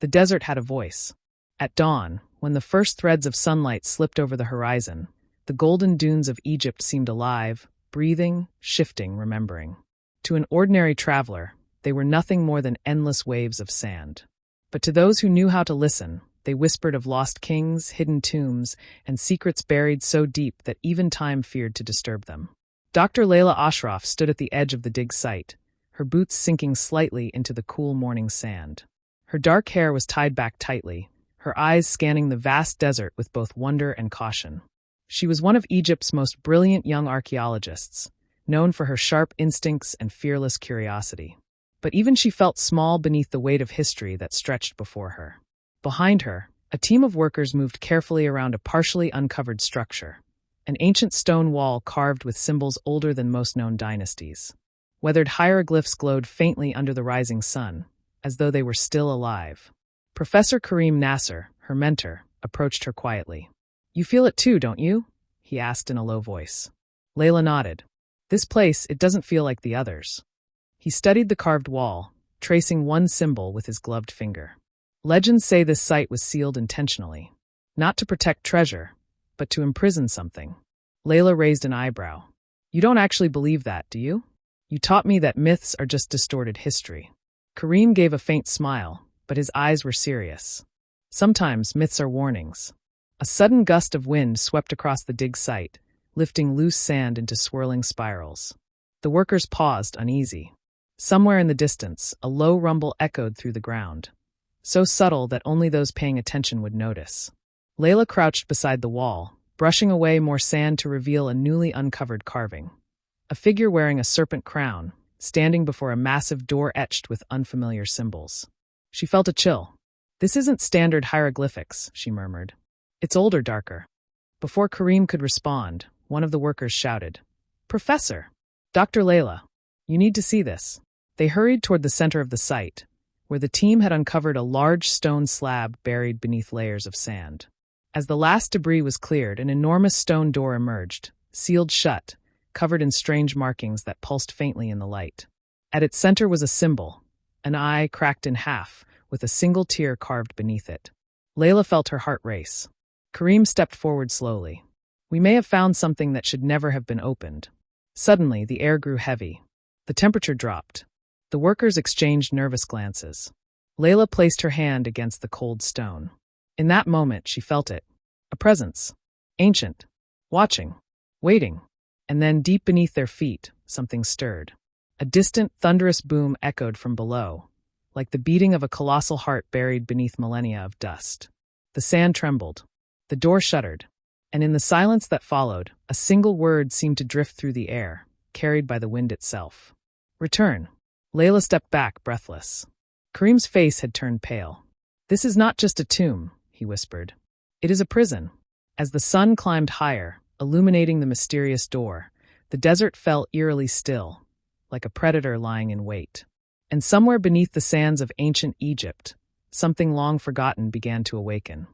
The desert had a voice. At dawn, when the first threads of sunlight slipped over the horizon, the golden dunes of Egypt seemed alive, breathing, shifting, remembering. To an ordinary traveler, they were nothing more than endless waves of sand. But to those who knew how to listen, they whispered of lost kings, hidden tombs, and secrets buried so deep that even time feared to disturb them. Dr. Layla Ashraf stood at the edge of the dig site, her boots sinking slightly into the cool morning sand. Her dark hair was tied back tightly, her eyes scanning the vast desert with both wonder and caution. She was one of Egypt's most brilliant young archaeologists, known for her sharp instincts and fearless curiosity. But even she felt small beneath the weight of history that stretched before her. Behind her, a team of workers moved carefully around a partially uncovered structure, an ancient stone wall carved with symbols older than most known dynasties. Weathered hieroglyphs glowed faintly under the rising sun, as though they were still alive. Professor Karim Nasser, her mentor, approached her quietly. "You feel it too, don't you?" he asked in a low voice. Layla nodded. "This place, it doesn't feel like the others." He studied the carved wall, tracing one symbol with his gloved finger. Legends say this site was sealed intentionally, not to protect treasure, but to imprison something. Layla raised an eyebrow. "You don't actually believe that, do you? You taught me that myths are just distorted history." Karim gave a faint smile, but his eyes were serious. "Sometimes myths are warnings." A sudden gust of wind swept across the dig site, lifting loose sand into swirling spirals. The workers paused, uneasy. Somewhere in the distance, a low rumble echoed through the ground, so subtle that only those paying attention would notice. Layla crouched beside the wall, brushing away more sand to reveal a newly uncovered carving. A figure wearing a serpent crown, standing before a massive door etched with unfamiliar symbols. She felt a chill. "This isn't standard hieroglyphics," she murmured. "It's older, darker." Before Karim could respond, one of the workers shouted, "Professor! Dr. Layla, you need to see this." They hurried toward the center of the site, where the team had uncovered a large stone slab buried beneath layers of sand. As the last debris was cleared, an enormous stone door emerged, sealed shut, covered in strange markings that pulsed faintly in the light. At its center was a symbol, an eye cracked in half, with a single tear carved beneath it. Layla felt her heart race. Karim stepped forward slowly. "We may have found something that should never have been opened." Suddenly, the air grew heavy. The temperature dropped. The workers exchanged nervous glances. Layla placed her hand against the cold stone. In that moment, she felt it. A presence. Ancient. Watching. Waiting. And then, deep beneath their feet, something stirred. A distant, thunderous boom echoed from below, like the beating of a colossal heart buried beneath millennia of dust. The sand trembled. The door shuddered. And in the silence that followed, a single word seemed to drift through the air, carried by the wind itself. "Return." Layla stepped back, breathless. Karim's face had turned pale. "This is not just a tomb," he whispered. "It is a prison." As the sun climbed higher, illuminating the mysterious door, the desert fell eerily still, like a predator lying in wait. And somewhere beneath the sands of ancient Egypt, something long forgotten began to awaken.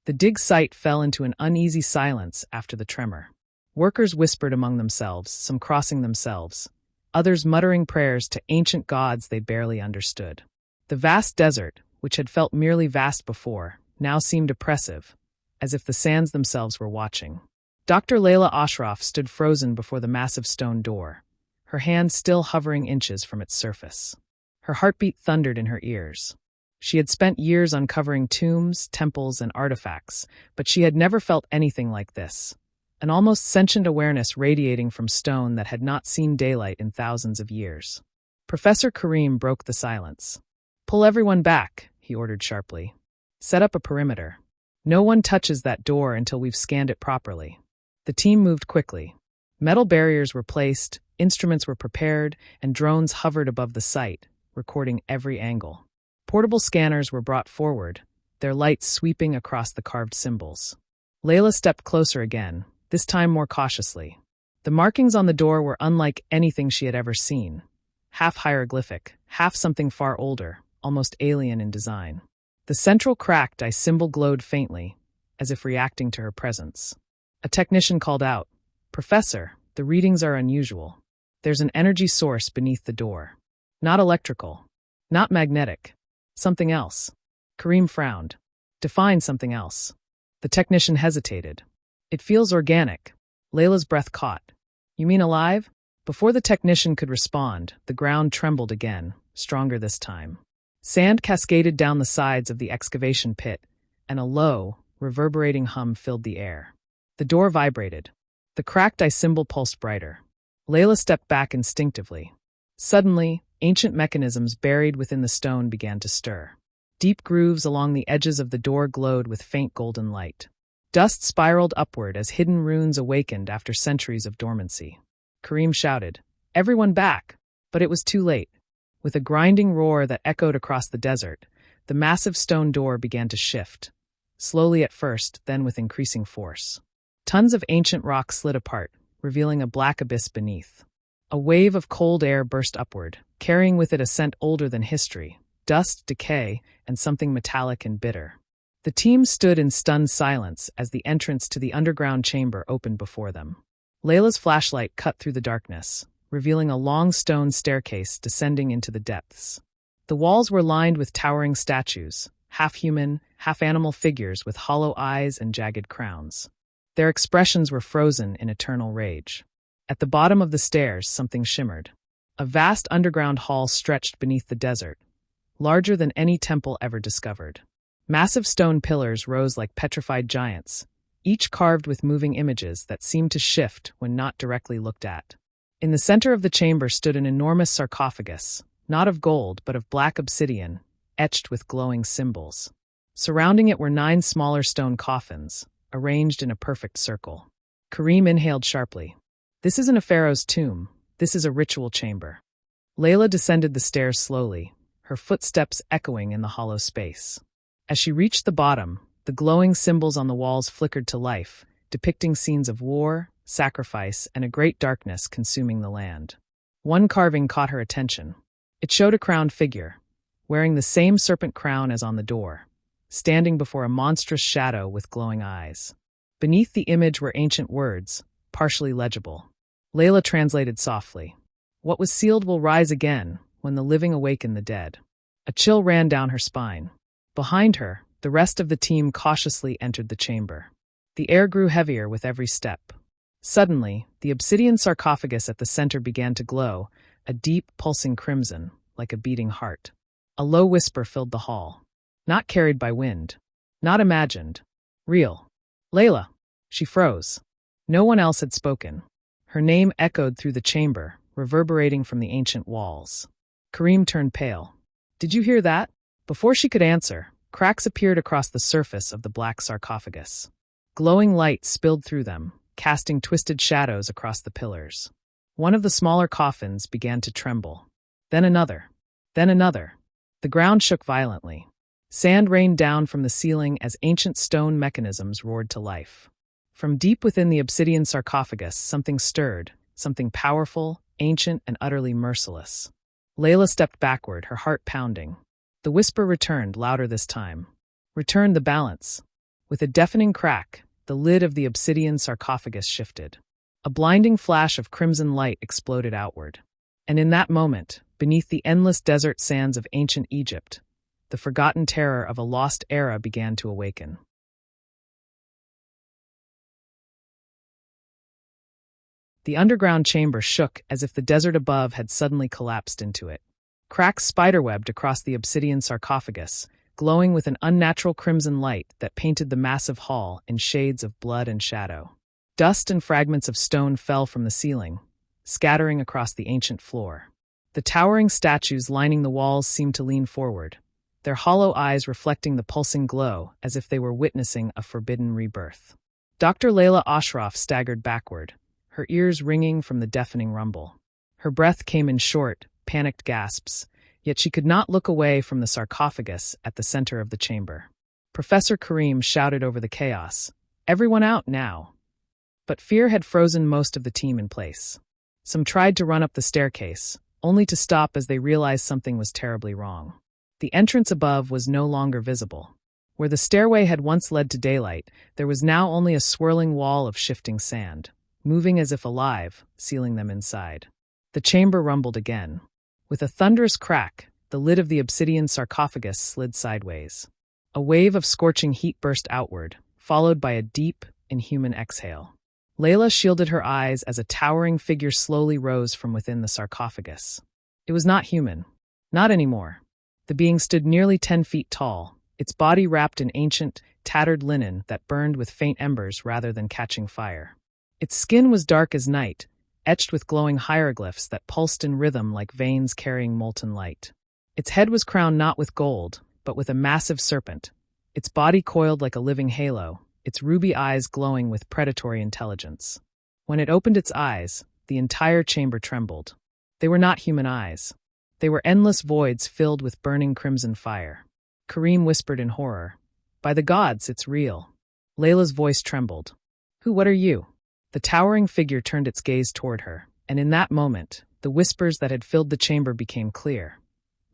The dig site fell into an uneasy silence after the tremor. Workers whispered among themselves, some crossing themselves, others muttering prayers to ancient gods they barely understood. The vast desert, which had felt merely vast before, now seemed oppressive, as if the sands themselves were watching. Dr. Layla Ashraf stood frozen before the massive stone door, her hand still hovering inches from its surface. Her heartbeat thundered in her ears. She had spent years uncovering tombs, temples, and artifacts, but she had never felt anything like this. An almost sentient awareness radiating from stone that had not seen daylight in thousands of years. Professor Karim broke the silence. "Pull everyone back," he ordered sharply. "Set up a perimeter. No one touches that door until we've scanned it properly." The team moved quickly. Metal barriers were placed, instruments were prepared, and drones hovered above the site, recording every angle. Portable scanners were brought forward, their lights sweeping across the carved symbols. Layla stepped closer again, this time more cautiously. The markings on the door were unlike anything she had ever seen. Half hieroglyphic, half something far older, almost alien in design. The central cracked eye symbol glowed faintly, as if reacting to her presence. A technician called out, "Professor, the readings are unusual. There's an energy source beneath the door. Not electrical. Not magnetic. Something else." Kareem frowned. Define something else. The technician hesitated. It feels organic. Layla's breath caught. You mean alive? Before the technician could respond, the ground trembled again, stronger this time. Sand cascaded down the sides of the excavation pit, and a low, reverberating hum filled the air. The door vibrated. The cracked cymbal pulsed brighter. Layla stepped back instinctively. Suddenly, ancient mechanisms buried within the stone began to stir. Deep grooves along the edges of the door glowed with faint golden light. Dust spiraled upward as hidden runes awakened after centuries of dormancy. Kareem shouted, "Everyone back!" But it was too late. With a grinding roar that echoed across the desert, the massive stone door began to shift. Slowly at first, then with increasing force. Tons of ancient rock slid apart, revealing a black abyss beneath. A wave of cold air burst upward, carrying with it a scent older than history, dust, decay, and something metallic and bitter. The team stood in stunned silence as the entrance to the underground chamber opened before them. Layla's flashlight cut through the darkness, revealing a long stone staircase descending into the depths. The walls were lined with towering statues, half-human, half-animal figures with hollow eyes and jagged crowns. Their expressions were frozen in eternal rage. At the bottom of the stairs, something shimmered. A vast underground hall stretched beneath the desert, larger than any temple ever discovered. Massive stone pillars rose like petrified giants, each carved with moving images that seemed to shift when not directly looked at. In the center of the chamber stood an enormous sarcophagus, not of gold but of black obsidian, etched with glowing symbols. Surrounding it were 9 smaller stone coffins, arranged in a perfect circle. Kareem inhaled sharply. This isn't a pharaoh's tomb, this is a ritual chamber. Layla descended the stairs slowly, her footsteps echoing in the hollow space. As she reached the bottom, the glowing symbols on the walls flickered to life, depicting scenes of war, sacrifice, and a great darkness consuming the land. One carving caught her attention. It showed a crowned figure, wearing the same serpent crown as on the door, standing before a monstrous shadow with glowing eyes. Beneath the image were ancient words, partially legible. Layla translated softly. What was sealed will rise again, when the living awaken the dead. A chill ran down her spine. Behind her, the rest of the team cautiously entered the chamber. The air grew heavier with every step. Suddenly, the obsidian sarcophagus at the center began to glow, a deep, pulsing crimson, like a beating heart. A low whisper filled the hall. Not carried by wind. Not imagined. Real. Layla. She froze. No one else had spoken. Her name echoed through the chamber, reverberating from the ancient walls. Kareem turned pale. Did you hear that? Before she could answer, cracks appeared across the surface of the black sarcophagus. Glowing light spilled through them, casting twisted shadows across the pillars. One of the smaller coffins began to tremble. Then another. Then another. The ground shook violently. Sand rained down from the ceiling as ancient stone mechanisms roared to life. From deep within the obsidian sarcophagus, something stirred, something powerful, ancient, and utterly merciless. Layla stepped backward, her heart pounding. The whisper returned, louder this time. Returned the balance. With a deafening crack, the lid of the obsidian sarcophagus shifted. A blinding flash of crimson light exploded outward. And in that moment, beneath the endless desert sands of ancient Egypt, the forgotten terror of a lost era began to awaken. The underground chamber shook as if the desert above had suddenly collapsed into it. Cracks spiderwebbed across the obsidian sarcophagus, glowing with an unnatural crimson light that painted the massive hall in shades of blood and shadow. Dust and fragments of stone fell from the ceiling, scattering across the ancient floor. The towering statues lining the walls seemed to lean forward, their hollow eyes reflecting the pulsing glow as if they were witnessing a forbidden rebirth. Dr. Layla Ashraf staggered backward, her ears ringing from the deafening rumble. Her breath came in short, panicked gasps, yet she could not look away from the sarcophagus at the center of the chamber. Professor Kareem shouted over the chaos, "Everyone out now!" But fear had frozen most of the team in place. Some tried to run up the staircase, only to stop as they realized something was terribly wrong. The entrance above was no longer visible. Where the stairway had once led to daylight, there was now only a swirling wall of shifting sand, moving as if alive, sealing them inside. The chamber rumbled again. With a thunderous crack, the lid of the obsidian sarcophagus slid sideways. A wave of scorching heat burst outward, followed by a deep, inhuman exhale. Layla shielded her eyes as a towering figure slowly rose from within the sarcophagus. It was not human. Not anymore. The being stood nearly 10 feet tall, its body wrapped in ancient, tattered linen that burned with faint embers rather than catching fire. Its skin was dark as night, etched with glowing hieroglyphs that pulsed in rhythm like veins carrying molten light. Its head was crowned not with gold, but with a massive serpent, its body coiled like a living halo, its ruby eyes glowing with predatory intelligence. When it opened its eyes, the entire chamber trembled. They were not human eyes. They were endless voids filled with burning crimson fire. Kareem whispered in horror, "By the gods, it's real." Layla's voice trembled. What are you?" The towering figure turned its gaze toward her, and in that moment, the whispers that had filled the chamber became clear.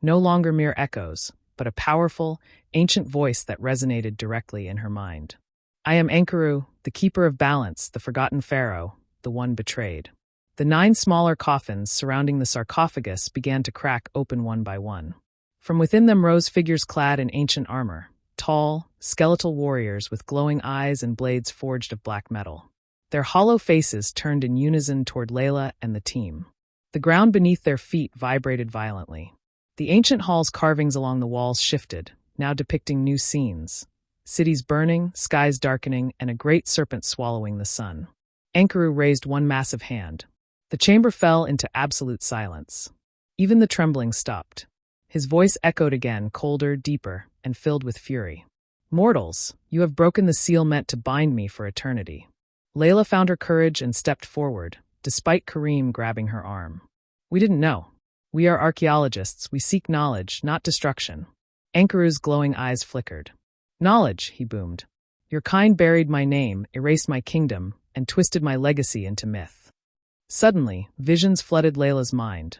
No longer mere echoes, but a powerful, ancient voice that resonated directly in her mind. "I am Enkiru, the keeper of balance, the forgotten pharaoh, the one betrayed." The 9 smaller coffins surrounding the sarcophagus began to crack open one by one. From within them rose figures clad in ancient armor, tall, skeletal warriors with glowing eyes and blades forged of black metal. Their hollow faces turned in unison toward Layla and the team. The ground beneath their feet vibrated violently. The ancient hall's carvings along the walls shifted, now depicting new scenes. Cities burning, skies darkening, and a great serpent swallowing the sun. Enkiru raised one massive hand. The chamber fell into absolute silence. Even the trembling stopped. His voice echoed again, colder, deeper, and filled with fury. "Mortals, you have broken the seal meant to bind me for eternity." Layla found her courage and stepped forward, despite Kareem grabbing her arm. "We didn't know. We are archaeologists. We seek knowledge, not destruction." Enkiru's glowing eyes flickered. "Knowledge," he boomed. "Your kind buried my name, erased my kingdom, and twisted my legacy into myth." Suddenly, visions flooded Layla's mind.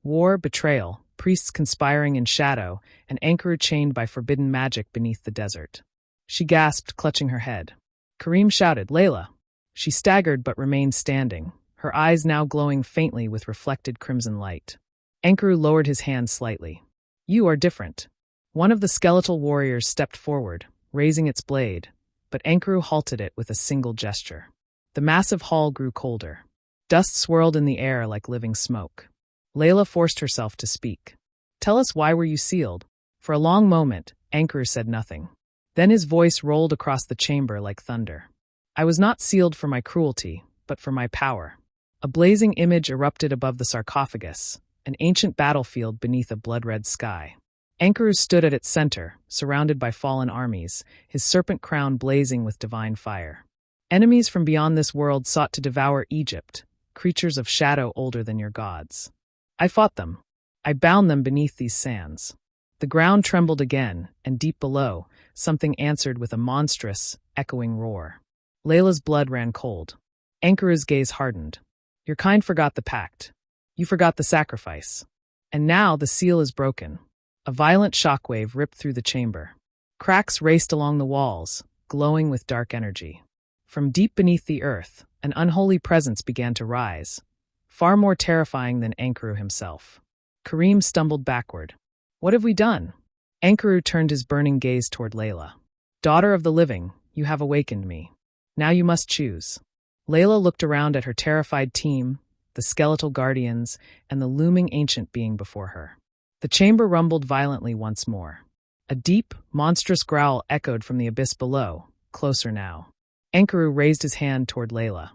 War, betrayal, priests conspiring in shadow, and Enkiru chained by forbidden magic beneath the desert. She gasped, clutching her head. Kareem shouted, "Layla!" She staggered but remained standing, her eyes now glowing faintly with reflected crimson light. Enkiru lowered his hand slightly. "You are different." One of the skeletal warriors stepped forward, raising its blade, but Enkiru halted it with a single gesture. The massive hall grew colder. Dust swirled in the air like living smoke. Layla forced herself to speak. "Tell us, why were you sealed?" For a long moment, Enkiru said nothing. Then his voice rolled across the chamber like thunder. "I was not sealed for my cruelty, but for my power." A blazing image erupted above the sarcophagus, an ancient battlefield beneath a blood-red sky. Enkiru stood at its center, surrounded by fallen armies, his serpent crown blazing with divine fire. Enemies from beyond this world sought to devour Egypt, creatures of shadow older than your gods. I fought them. I bound them beneath these sands. The ground trembled again, and deep below, something answered with a monstrous, echoing roar. Layla's blood ran cold. Enkiru's gaze hardened. "Your kind forgot the pact. You forgot the sacrifice. And now the seal is broken." A violent shockwave ripped through the chamber. Cracks raced along the walls, glowing with dark energy. From deep beneath the earth, an unholy presence began to rise, far more terrifying than Enkiru himself. Kareem stumbled backward. "What have we done?" Enkiru turned his burning gaze toward Layla. "Daughter of the living, you have awakened me. Now you must choose." Layla looked around at her terrified team, the skeletal guardians, and the looming ancient being before her. The chamber rumbled violently once more. A deep, monstrous growl echoed from the abyss below, closer now. Enkiru raised his hand toward Layla.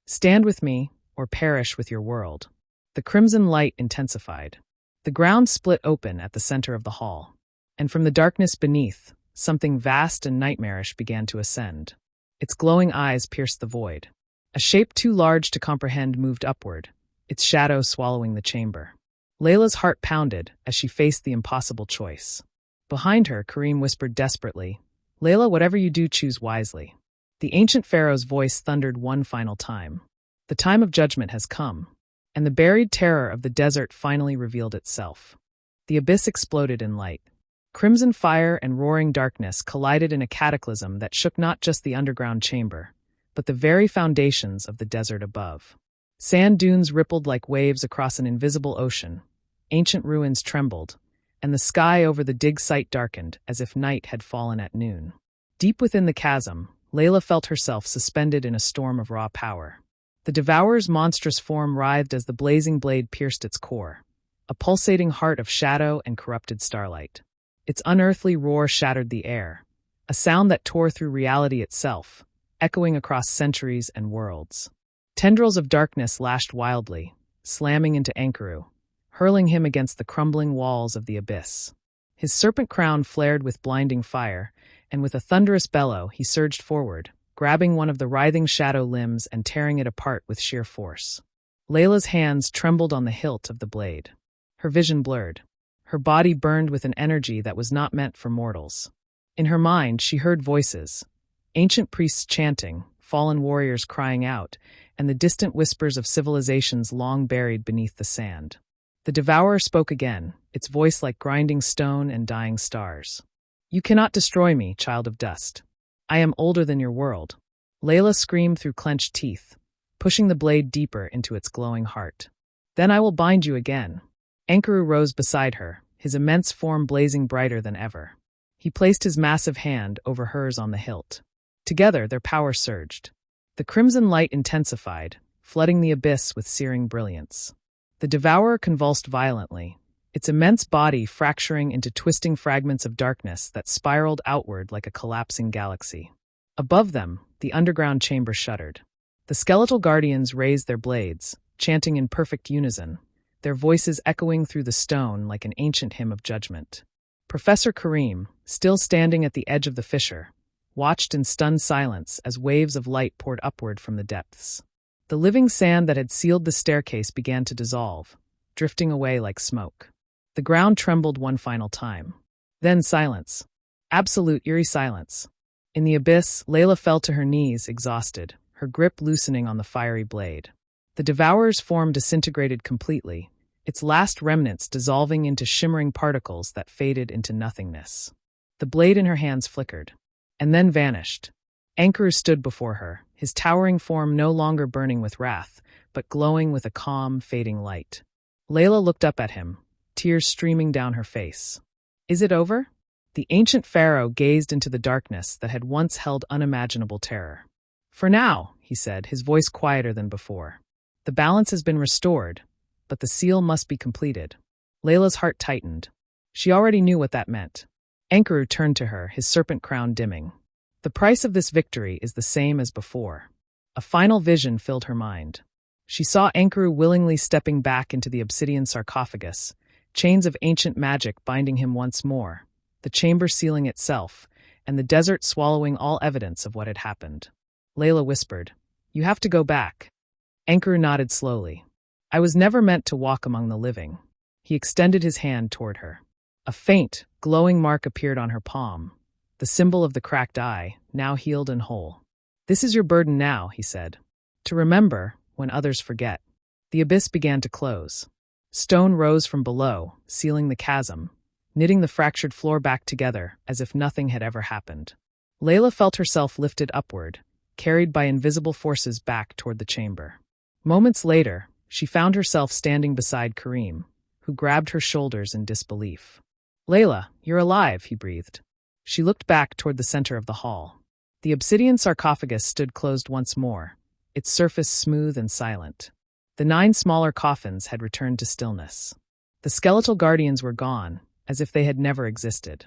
"Stand with me, or perish with your world." The crimson light intensified. The ground split open at the center of the hall, and from the darkness beneath, something vast and nightmarish began to ascend. Its glowing eyes pierced the void. A shape too large to comprehend moved upward, its shadow swallowing the chamber. Layla's heart pounded as she faced the impossible choice. Behind her, Kareem whispered desperately, "Layla, whatever you do, choose wisely." The ancient pharaoh's voice thundered one final time. The time of judgment has come, and the buried terror of the desert finally revealed itself. The abyss exploded in light. Crimson fire and roaring darkness collided in a cataclysm that shook not just the underground chamber, but the very foundations of the desert above. Sand dunes rippled like waves across an invisible ocean. Ancient ruins trembled, and the sky over the dig site darkened as if night had fallen at noon. Deep within the chasm, Layla felt herself suspended in a storm of raw power. The Devourer's monstrous form writhed as the blazing blade pierced its core, a pulsating heart of shadow and corrupted starlight. Its unearthly roar shattered the air, a sound that tore through reality itself, echoing across centuries and worlds. Tendrils of darkness lashed wildly, slamming into Ankaru, hurling him against the crumbling walls of the abyss. His serpent crown flared with blinding fire, and with a thunderous bellow he surged forward, grabbing one of the writhing shadow limbs and tearing it apart with sheer force. Layla's hands trembled on the hilt of the blade. Her vision blurred. Her body burned with an energy that was not meant for mortals. In her mind she heard voices, ancient priests chanting, fallen warriors crying out, and the distant whispers of civilizations long buried beneath the sand. The Devourer spoke again, its voice like grinding stone and dying stars. "You cannot destroy me, child of dust. I am older than your world." Layla screamed through clenched teeth, pushing the blade deeper into its glowing heart. "Then I will bind you again." Ankaru rose beside her, his immense form blazing brighter than ever. He placed his massive hand over hers on the hilt. Together, their power surged. The crimson light intensified, flooding the abyss with searing brilliance. The Devourer convulsed violently, its immense body fracturing into twisting fragments of darkness that spiraled outward like a collapsing galaxy. Above them, the underground chamber shuddered. The skeletal guardians raised their blades, chanting in perfect unison, their voices echoing through the stone like an ancient hymn of judgment. Professor Karim, still standing at the edge of the fissure, watched in stunned silence as waves of light poured upward from the depths. The living sand that had sealed the staircase began to dissolve, drifting away like smoke. The ground trembled one final time. Then silence. Absolute eerie silence. In the abyss, Layla fell to her knees, exhausted, her grip loosening on the fiery blade. The Devourer's form disintegrated completely, its last remnants dissolving into shimmering particles that faded into nothingness. The blade in her hands flickered, and then vanished. Ankaru stood before her, his towering form no longer burning with wrath, but glowing with a calm, fading light. Layla looked up at him, tears streaming down her face. "Is it over?" The ancient pharaoh gazed into the darkness that had once held unimaginable terror. "For now," he said, his voice quieter than before. "The balance has been restored, but the seal must be completed." Layla's heart tightened. She already knew what that meant. Ankaru turned to her, his serpent crown dimming. "The price of this victory is the same as before." A final vision filled her mind. She saw Ankaru willingly stepping back into the obsidian sarcophagus, chains of ancient magic binding him once more, the chamber sealing itself, and the desert swallowing all evidence of what had happened. Layla whispered, "You have to go back." Ankaru nodded slowly. "I was never meant to walk among the living." He extended his hand toward her. A faint, glowing mark appeared on her palm, the symbol of the cracked eye, now healed and whole. "This is your burden now," he said. "To remember when others forget." The abyss began to close. Stone rose from below, sealing the chasm, knitting the fractured floor back together as if nothing had ever happened. Layla felt herself lifted upward, carried by invisible forces back toward the chamber. Moments later, she found herself standing beside Karim, who grabbed her shoulders in disbelief. "Layla, you're alive," he breathed. She looked back toward the center of the hall. The obsidian sarcophagus stood closed once more, its surface smooth and silent. The 9 smaller coffins had returned to stillness. The skeletal guardians were gone, as if they had never existed.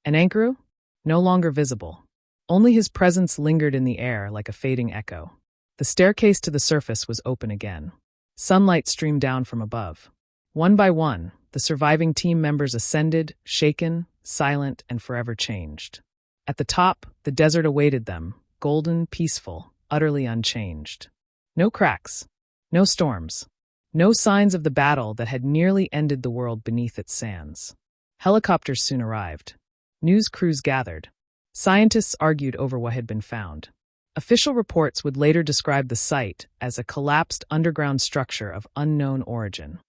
And Ankaru? No longer visible. Only his presence lingered in the air like a fading echo. The staircase to the surface was open again. Sunlight streamed down from above. One by one, the surviving team members ascended, shaken, silent, and forever changed. At the top, the desert awaited them, golden, peaceful, utterly unchanged. No cracks, no storms, no signs of the battle that had nearly ended the world beneath its sands. Helicopters soon arrived. News crews gathered. Scientists argued over what had been found. Official reports would later describe the site as a collapsed underground structure of unknown origin.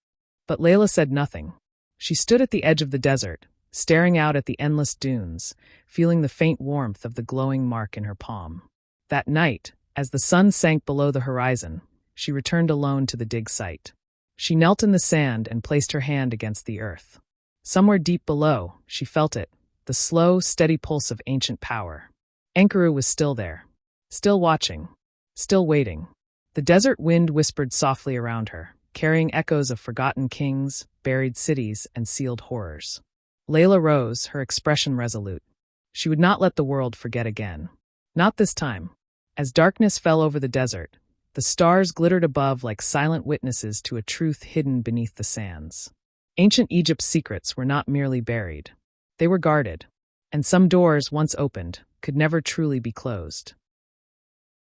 But Layla said nothing. She stood at the edge of the desert, staring out at the endless dunes, feeling the faint warmth of the glowing mark in her palm. That night, as the sun sank below the horizon, she returned alone to the dig site. She knelt in the sand and placed her hand against the earth. Somewhere deep below, she felt it, the slow, steady pulse of ancient power. Ankaru was still there, still watching, still waiting. The desert wind whispered softly around her, carrying echoes of forgotten kings, buried cities, and sealed horrors. Layla rose, her expression resolute. She would not let the world forget again. Not this time. As darkness fell over the desert, the stars glittered above like silent witnesses to a truth hidden beneath the sands. Ancient Egypt's secrets were not merely buried. They were guarded, and some doors, once opened, could never truly be closed.